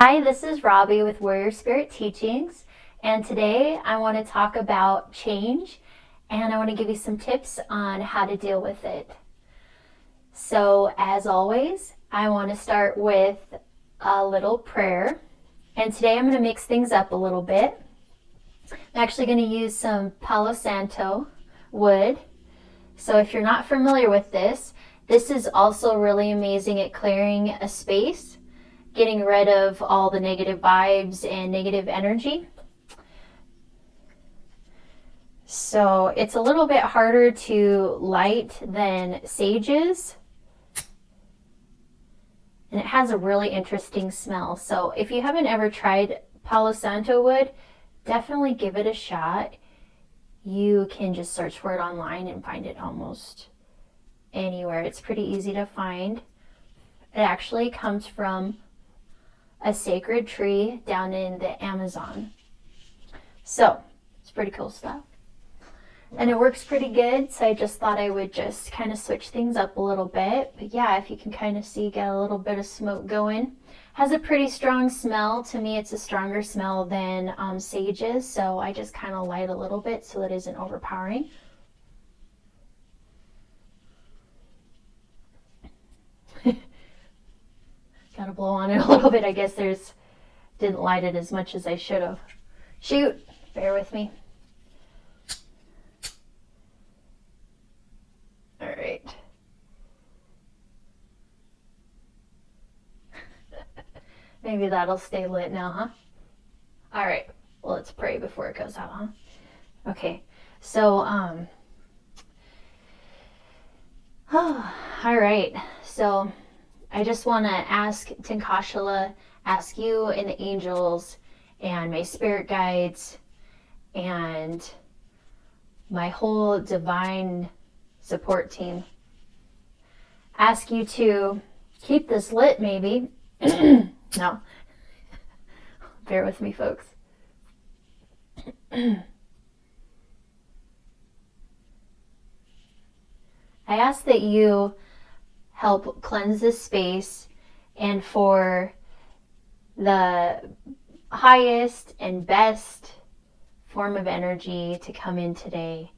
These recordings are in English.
Hi, this is Robbie with Warriorspirit-teachings, and today I want to talk about change, and I want to give you some tips on how to deal with it. So, as always, I want to start with a little prayer, and today I'm going to mix things up a little bit. I'm actually going to use some Palo Santo wood. So if you're not familiar with this is also really amazing at clearing a space, getting rid of all the negative vibes and negative energy. So it's a little bit harder to light than sages, and it has a really interesting smell. So if you haven't ever tried Palo Santo wood, definitely give it a shot. You can just search for it online and find it almost anywhere. It's pretty easy to find. It actually comes from a sacred tree down in the Amazon. So it's pretty cool stuff. And it works pretty good, so I just thought I would just kind of switch things up a little bit. But yeah, if you can kind of see, get a little bit of smoke going. Has a pretty strong smell. To me, it's a stronger smell than sages, so I just kind of light a little bit so it isn't overpowering. Gotta blow on it a little bit. I guess didn't light it as much as I should have. Shoot, bear with me. All right. Maybe that'll stay lit now, huh? All right. Well, let's pray before it goes out, huh? Okay. So, all right. So, I just want to ask Tenkasa, ask you and the angels and my spirit guides and my whole divine support team. Ask you to keep this lit, maybe. No. Bear with me, folks. I ask that you help cleanse this space and for the highest and best form of energy to come in today.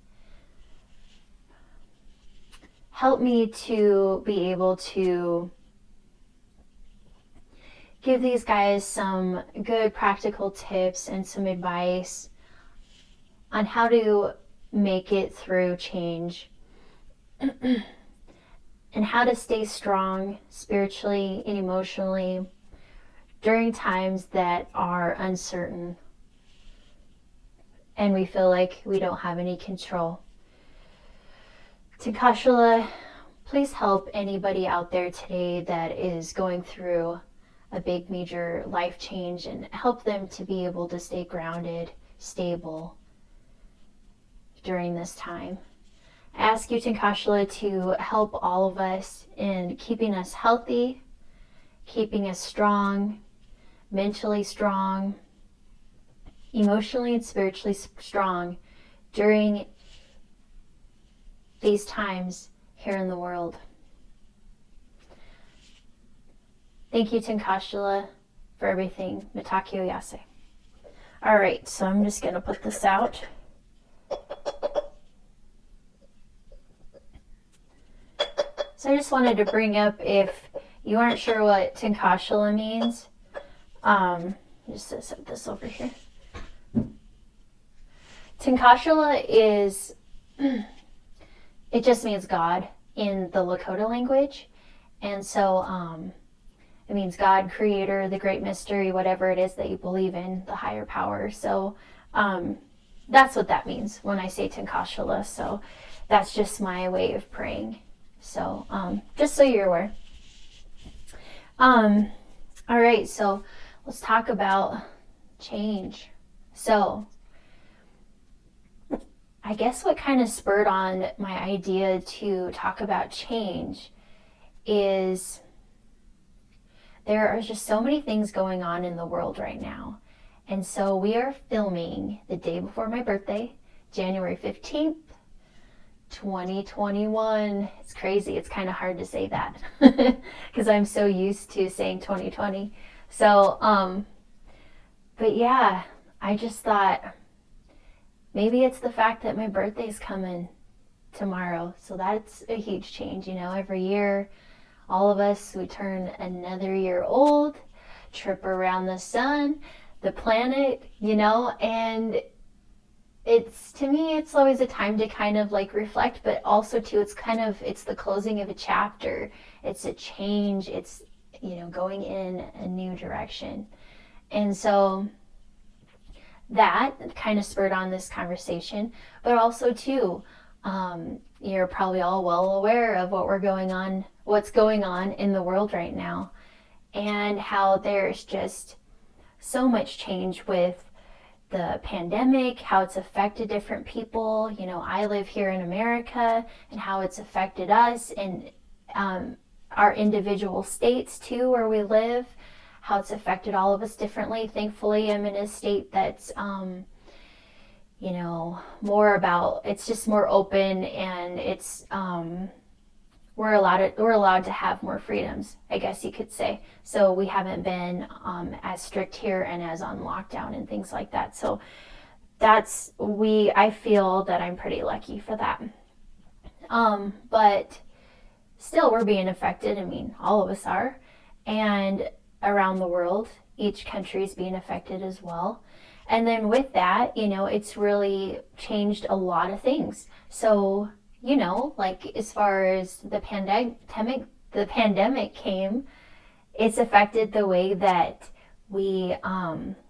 Help me to be able to give these guys some good practical tips and some advice on how to make it through change and how to stay strong spiritually and emotionally during times that are uncertain and we feel like we don't have any control. Tenkasa, please help anybody out there today that is going through a big major life change and help them to be able to stay grounded, stable during this time. I ask you, Tenkasa, to help all of us in keeping us healthy, keeping us strong, mentally strong, emotionally and spiritually strong during these times here in the world. Thank you, Tenkasa, for everything. Mitakio Yase. All right, so I'm just going to put this out. So I just wanted to bring up, if you aren't sure what Tenkasa means, just to set this over here. Tenkasa is, it just means God in the Lakota language. And so it means God, creator, the great mystery, whatever it is that you believe in, the higher power. So that's what that means when I say Tenkasa. So that's just my way of praying. So just so you're aware. All right, so let's talk about change. So I guess what kind of spurred on my idea to talk about change is there are just so many things going on in the world right now. And so we are filming the day before my birthday, January 15th, 2021. It's crazy. It's kind of hard to say that because I'm so used to saying 2020. So, but yeah, I just thought maybe it's the fact that my birthday's coming tomorrow. So that's a huge change. Every year, all of us, we turn another year old, trip around the sun, the planet, and to me, it's always a time to kind of like reflect, but also too, it's the closing of a chapter. It's a change. It's, going in a new direction. And so that kind of spurred on this conversation, but also too, you're probably all well aware of what's going on in the world right now, and how there's just so much change with the pandemic, how it's affected different people. I live here in America, and how it's affected us and our individual states too, where we live, how it's affected all of us differently. Thankfully, I'm in a state that's, it's just more open, and it's, we're allowed to have more freedoms, I guess you could say. So we haven't been as strict here and as on lockdown and things like that. So I feel that I'm pretty lucky for that. But still, we're being affected. I mean, all of us are. And around the world, each country is being affected as well. And then with that, it's really changed a lot of things. So, like as far as the pandemic came, it's affected the way that we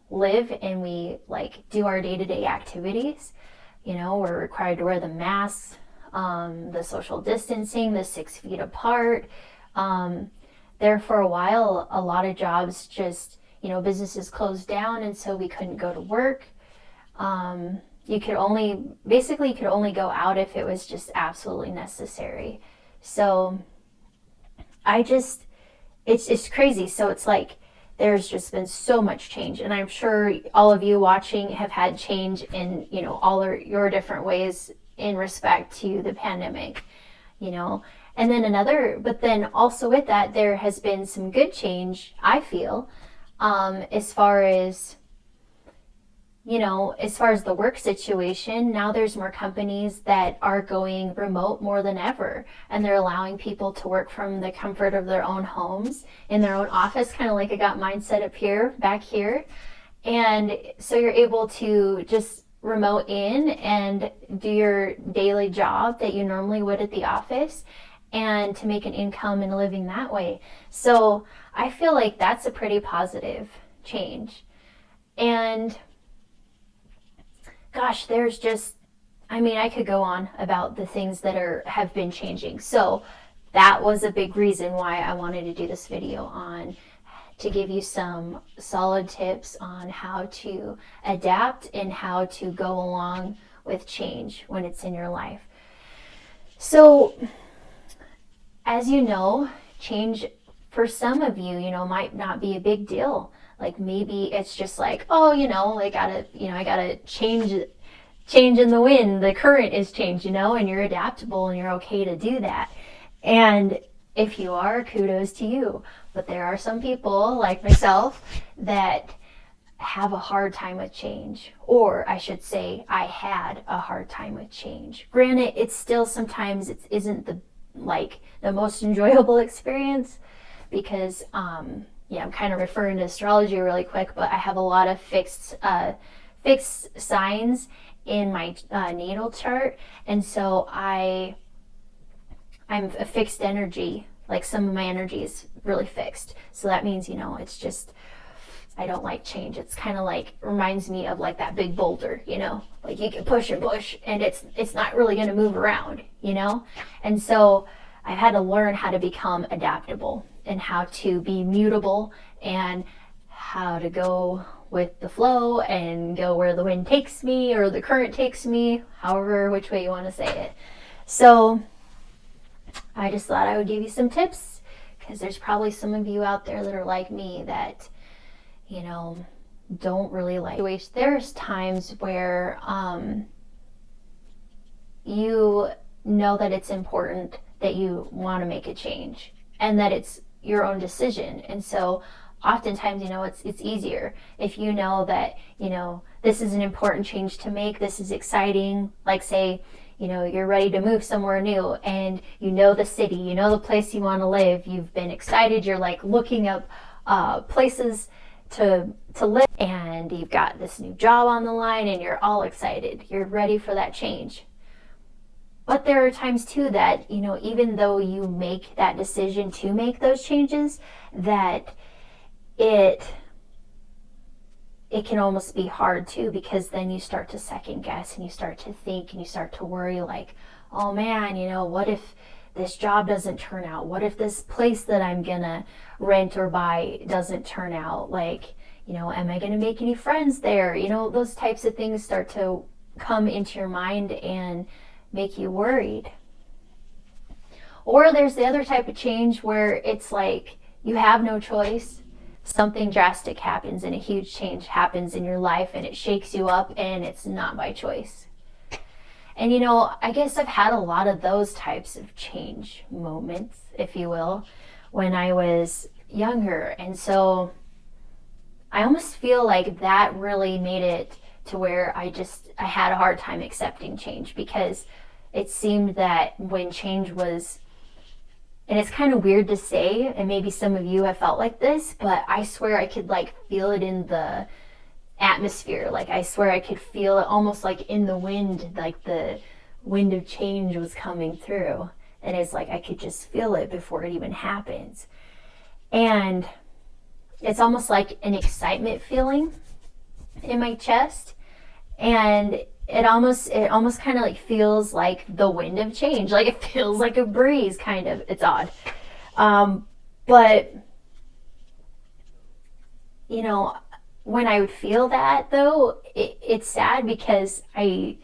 live and we like do our day-to-day activities. We're required to wear the masks, the social distancing, the 6 feet apart. There for a while, a lot of jobs just, businesses closed down, and so we couldn't go to work. You could only go out if it was just absolutely necessary. So it's crazy. So it's like there's just been so much change, and I'm sure all of you watching have had change in all your different ways in respect to the pandemic. And then but then also with that, there has been some good change, I feel, as far as the work situation. Now there's more companies that are going remote more than ever, and they're allowing people to work from the comfort of their own homes, in their own office, kind of like I got mine set up back here. And so you're able to just remote in and do your daily job that you normally would at the office, and to make an income and living that way. So I feel like that's a pretty positive change. And gosh, there's just, I could go on about the things that have been changing. So that was a big reason why I wanted to do this video to give you some solid tips on how to adapt and how to go along with change when it's in your life. So, as you know, change for some of you, might not be a big deal. Like maybe it's just like, I gotta change in the wind. The current is changed, and you're adaptable and you're okay to do that. And if you are, kudos to you. But there are some people like myself that have a hard time with change, or I should say I had a hard time with change. Granted, it's still sometimes it isn't the most enjoyable experience, because I'm kind of referring to astrology really quick, but I have a lot of fixed signs in my natal chart, and so I'm a fixed energy. Like some of my energy is really fixed, so that means it's just I don't like change. It's kind of like reminds me of like that big boulder, like you can push and push and it's not really going to move around, and so I've had to learn how to become adaptable and how to be mutable and how to go with the flow and go where the wind takes me or the current takes me, however, which way you want to say it. So I just thought I would give you some tips, because there's probably some of you out there that are like me that, don't really like. There's times where you know that it's important that you want to make a change and that it's your own decision. And so oftentimes, it's easier if you know that, this is an important change to make. This is exciting. Like say, you're ready to move somewhere new and the city, the place you want to live. You've been excited. You're like looking up places to live, and you've got this new job on the line and you're all excited. You're ready for that change. But there are times too that, even though you make that decision to make those changes, that it can almost be hard too, because then you start to second guess and you start to think and you start to worry like, oh man, what if this job doesn't turn out? What if this place that I'm gonna rent or buy doesn't turn out? Like, am I gonna make any friends there? Those types of things start to come into your mind and make you worried. Or there's the other type of change where it's like you have no choice. Something drastic happens and a huge change happens in your life and it shakes you up and it's not by choice. And I guess I've had a lot of those types of change moments, if you will, when I was younger. And so I almost feel like that really made it to where I had a hard time accepting change, because it seemed that when change was, and it's kind of weird to say, and maybe some of you have felt like this, but I swear I could like feel it in the atmosphere. Like I swear I could feel it almost like in the wind, like the wind of change was coming through. And it's like I could just feel it before it even happens. And it's almost like an excitement feeling in my chest. And it almost kind of like feels like the wind of change. Like it feels like a breeze, kind of. It's odd. But, when I would feel that though, it's sad because I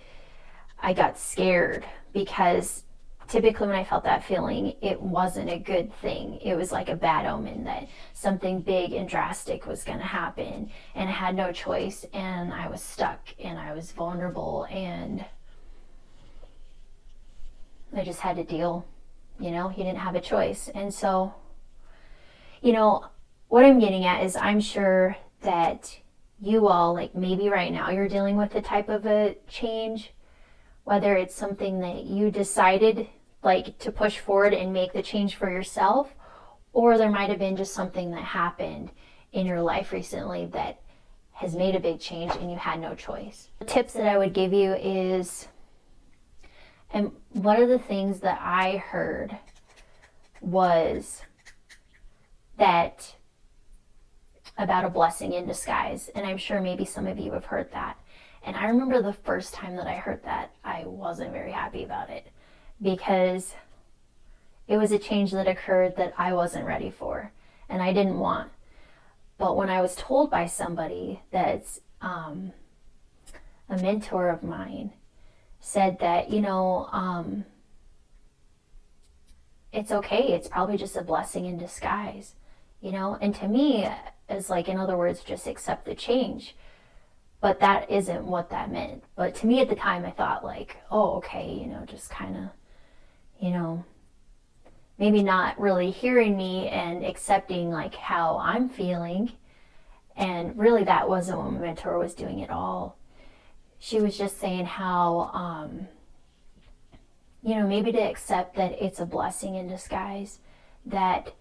got scared, because typically when I felt that feeling, it wasn't a good thing. It was like a bad omen that something big and drastic was going to happen, and I had no choice, and I was stuck, and I was vulnerable, and I just had to deal. You didn't have a choice. And so, what I'm getting at is I'm sure that you all, like maybe right now you're dealing with a type of a change, whether it's something that you decided like to push forward and make the change for yourself, or there might have been just something that happened in your life recently that has made a big change and you had no choice. The tips that I would give you is, and one of the things that I heard was that about a blessing in disguise, and I'm sure maybe some of you have heard that. And I remember the first time that I heard that, I wasn't very happy about it, because it was a change that occurred that I wasn't ready for and I didn't want. But when I was told by somebody that's a mentor of mine said that, it's okay, it's probably just a blessing in disguise, and to me, it's like, in other words, just accept the change. But that isn't what that meant. But to me at the time, I thought like, oh, okay, just kind of, maybe not really hearing me and accepting like how I'm feeling. And really that wasn't what my mentor was doing at all. She was just saying how, maybe to accept that it's a blessing in disguise, that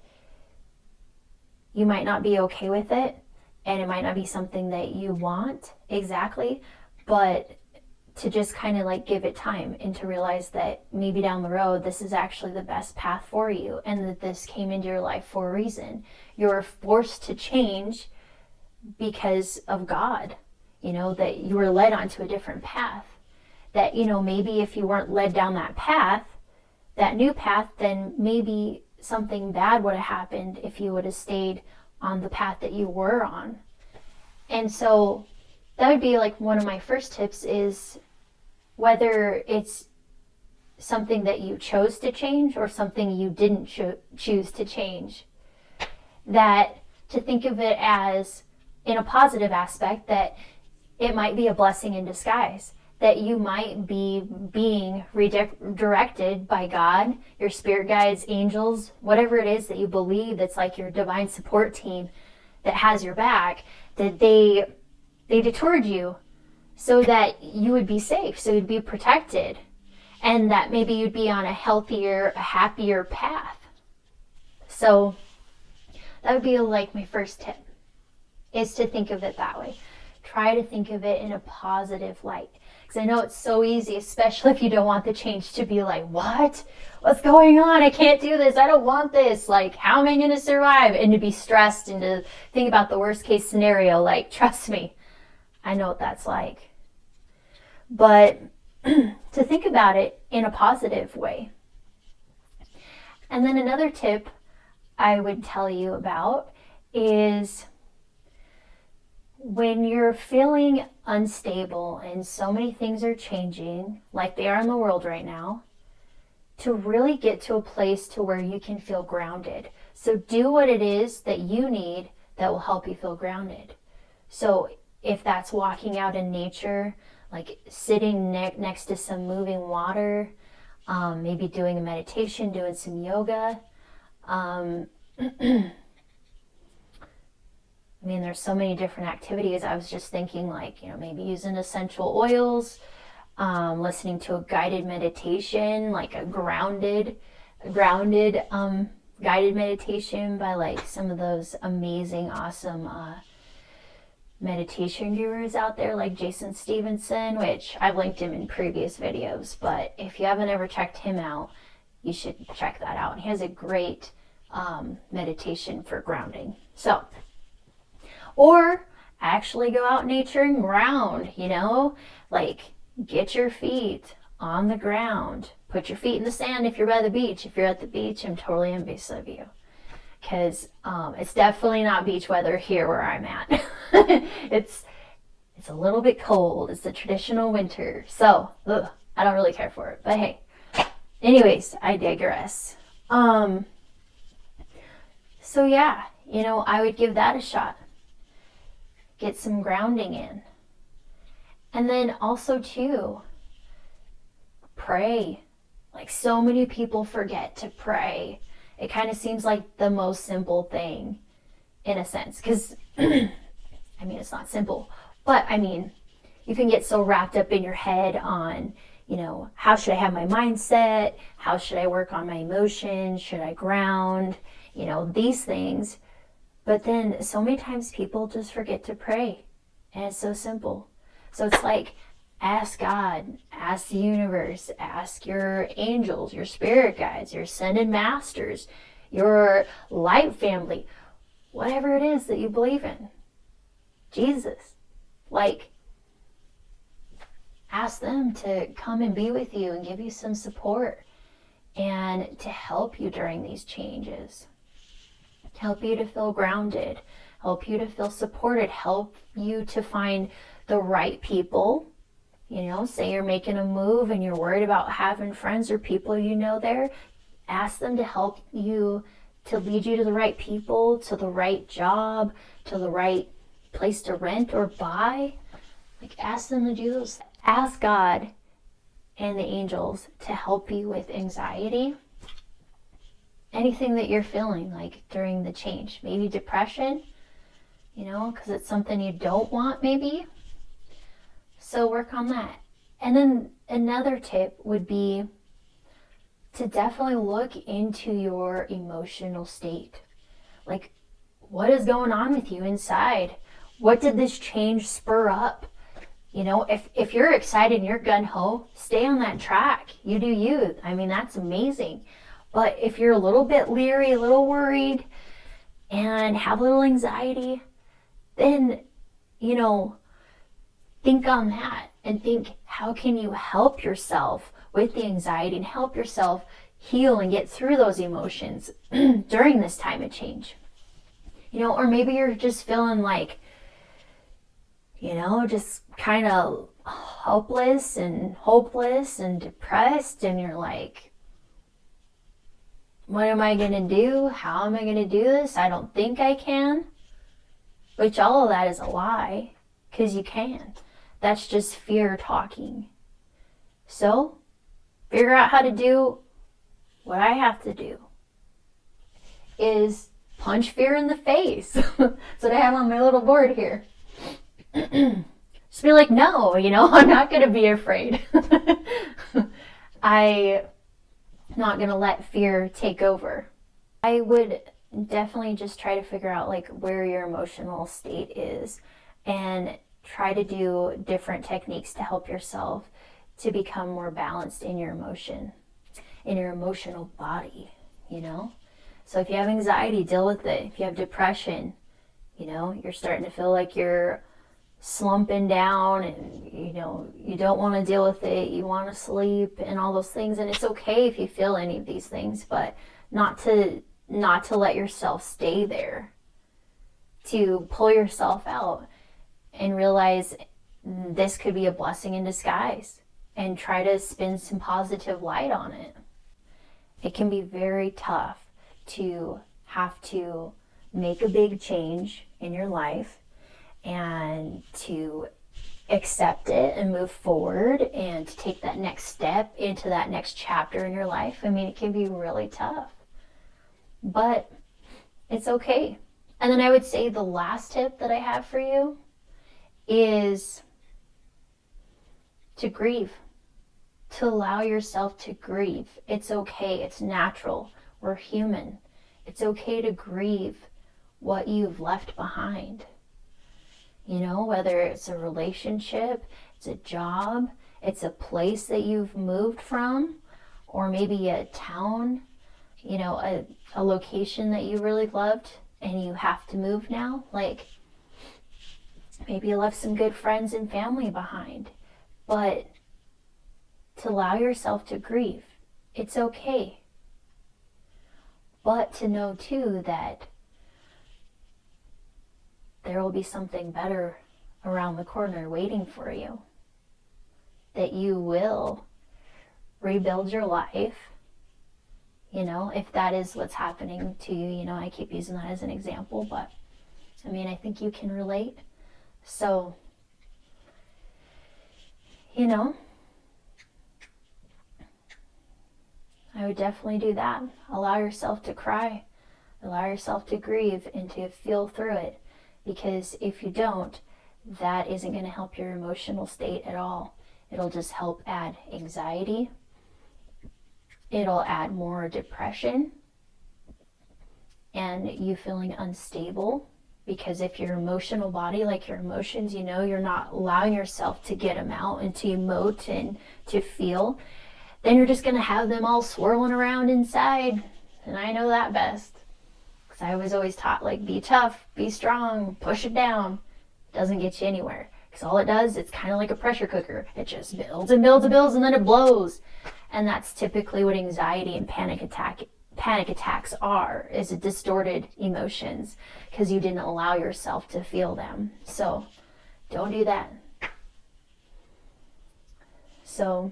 you might not be okay with it, and it might not be something that you want exactly, but to just kind of like give it time and to realize that maybe down the road this is actually the best path for you, and that this came into your life for a reason. You were forced to change because of God, that you were led onto a different path. That, maybe if you weren't led down that path, that new path, then maybe something bad would have happened if you would have stayed on the path that you were on. And so that would be like one of my first tips, is whether it's something that you chose to change or something you didn't choose to change, that to think of it as, in a positive aspect, that it might be a blessing in disguise, that you might be being redirected by God, your spirit guides, angels, whatever it is that you believe that's like your divine support team, that has your back, that they detoured you so that you would be safe, so you'd be protected, and that maybe you'd be on a healthier, a happier path. So that would be like my first tip, is to think of it that way. Try to think of it in a positive light. Because I know it's so easy, especially if you don't want the change, to be like, what? What's going on? I can't do this. I don't want this. Like, how am I going to survive? And to be stressed and to think about the worst case scenario. Like, trust me, I know what that's like. But to think about it in a positive way. And then another tip I would tell you about is when you're feeling unstable and so many things are changing, like they are in the world right now, to really get to a place to where you can feel grounded. So do what it is that you need that will help you feel grounded. So if that's walking out in nature, like sitting next to some moving water, maybe doing a meditation, doing some yoga. I mean, there's so many different activities. I was just thinking, like, maybe using essential oils, listening to a guided meditation, like a grounded guided meditation by like some of those amazing, awesome meditation gurus out there, like Jason Stevenson, which I've linked him in previous videos. But if you haven't ever checked him out, you should check that out. He has a great meditation for grounding. So, or actually go out in nature and ground, like get your feet on the ground. Put your feet in the sand if you're by the beach. If you're at the beach, I'm totally envious of you. Because it's definitely not beach weather here where I'm at. It's a little bit cold. It's the traditional winter. So, I don't really care for it. But hey, anyways, I digress. So yeah, I would give that a shot. Get some grounding in. And then also too, pray. Like so many people forget to pray. It kind of seems like the most simple thing in a sense. Because, I mean, it's not simple. But, I mean, you can get so wrapped up in your head on, how should I have my mindset? How should I work on my emotions? Should I ground? These things. But then so many times people just forget to pray. And it's so simple. So it's like, ask God, ask the universe, ask your angels, your spirit guides, your ascended masters, your light family, whatever it is that you believe in. Jesus. Like, ask them to come and be with you and give you some support and to help you during these changes. Help you to feel grounded, help you to feel supported, help you to find the right people. Say you're making a move and you're worried about having friends or people there. Ask them to help you, to lead you to the right people, to the right job, to the right place to rent or buy. Like, ask them to do those. Ask God and the angels to help you with anxiety. Anything that you're feeling like during the change. Maybe depression, because it's something you don't want maybe. So work on that. And then another tip would be to definitely look into your emotional state. Like, what is going on with you inside? What did this change spur up? If you're excited and you're gung-ho, stay on that track. You do you. I mean, that's amazing. But if you're a little bit leery, a little worried, and have a little anxiety, then, think on that and think, how can you help yourself with the anxiety and help yourself heal and get through those emotions during this time of change? Or maybe you're just feeling like, just kind of helpless and hopeless and depressed, and you're like, what am I going to do? How am I going to do this? I don't think I can. Which all of that is a lie, because you can. That's just fear talking. So, figure out how to do what I have to do, is punch fear in the face. That's what I have on my little board here. Just be like, no, I'm not going to be afraid. I'm not going to let fear take over. I would definitely just try to figure out like where your emotional state is and try to do different techniques to help yourself to become more balanced in your emotion, in your emotional body, So if you have anxiety, deal with it. If you have depression, you're starting to feel like you're slumping down and, you don't want to deal with it. You want to sleep and all those things. And it's okay if you feel any of these things, but not to let yourself stay there. To pull yourself out and realize this could be a blessing in disguise and try to spin some positive light on it. It can be very tough to have to make a big change in your life and to accept it and move forward and to take that next step into that next chapter in your life. I mean, it can be really tough, but it's okay. And then I would say the last tip that I have for you is to grieve, to allow yourself to grieve. It's okay. It's natural. We're human. It's okay to grieve what you've left behind. Whether it's a relationship, it's a job, it's a place that you've moved from, or maybe a town, a location that you really loved and you have to move now. Like maybe you left some good friends and family behind, but to allow yourself to grieve, it's okay. But to know too that there will be something better around the corner waiting for you. That you will rebuild your life, if that is what's happening to you. I keep using that as an example, but I think you can relate. So, I would definitely do that. Allow yourself to cry. Allow yourself to grieve and to feel through it. Because if you don't, that isn't going to help your emotional state at all. It'll just help add anxiety. It'll add more depression and you feeling unstable. Because if your emotional body, like your emotions, you're not allowing yourself to get them out and to emote and to feel, then you're just going to have them all swirling around inside. And I know that best. Because I was always taught, like, be tough, be strong, push it down. It doesn't get you anywhere. Because all it does, it's kind of like a pressure cooker. It just builds and builds and builds and then it blows. And that's typically what anxiety and panic attacks are, is distorted emotions because you didn't allow yourself to feel them. So don't do that. So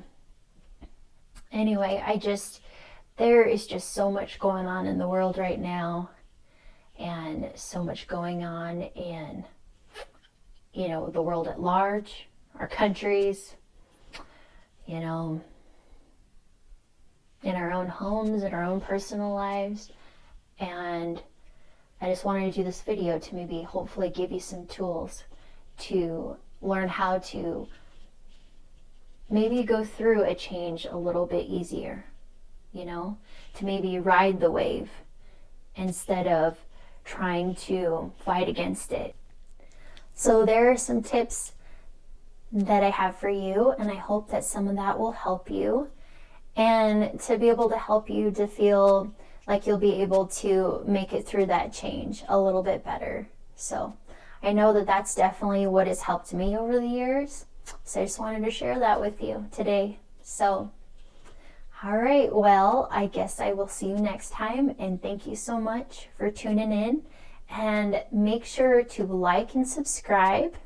anyway, there is just so much going on in the world right now, and so much going on in, the world at large, our countries, in our own homes, in our own personal lives. And I just wanted to do this video to maybe hopefully give you some tools to learn how to maybe go through a change a little bit easier, to maybe ride the wave instead of trying to fight against it. So there are some tips that I have for you, and I hope that some of that will help you, and to be able to help you to feel like you'll be able to make it through that change a little bit better. So I know that that's definitely what has helped me over the years. So I just wanted to share that with you today. So, all right, well, I guess I will see you next time, and thank you so much for tuning in. And make sure to like and subscribe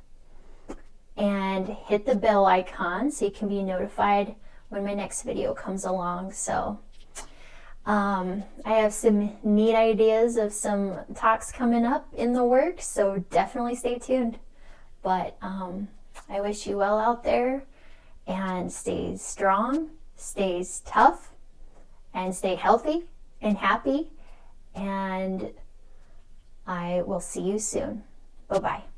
and hit the bell icon so you can be notified when my next video comes along. So I have some neat ideas of some talks coming up in the works, so definitely stay tuned. But I wish you well out there, and stay strong, stay tough, and stay healthy and happy. And I will see you soon. Bye-bye.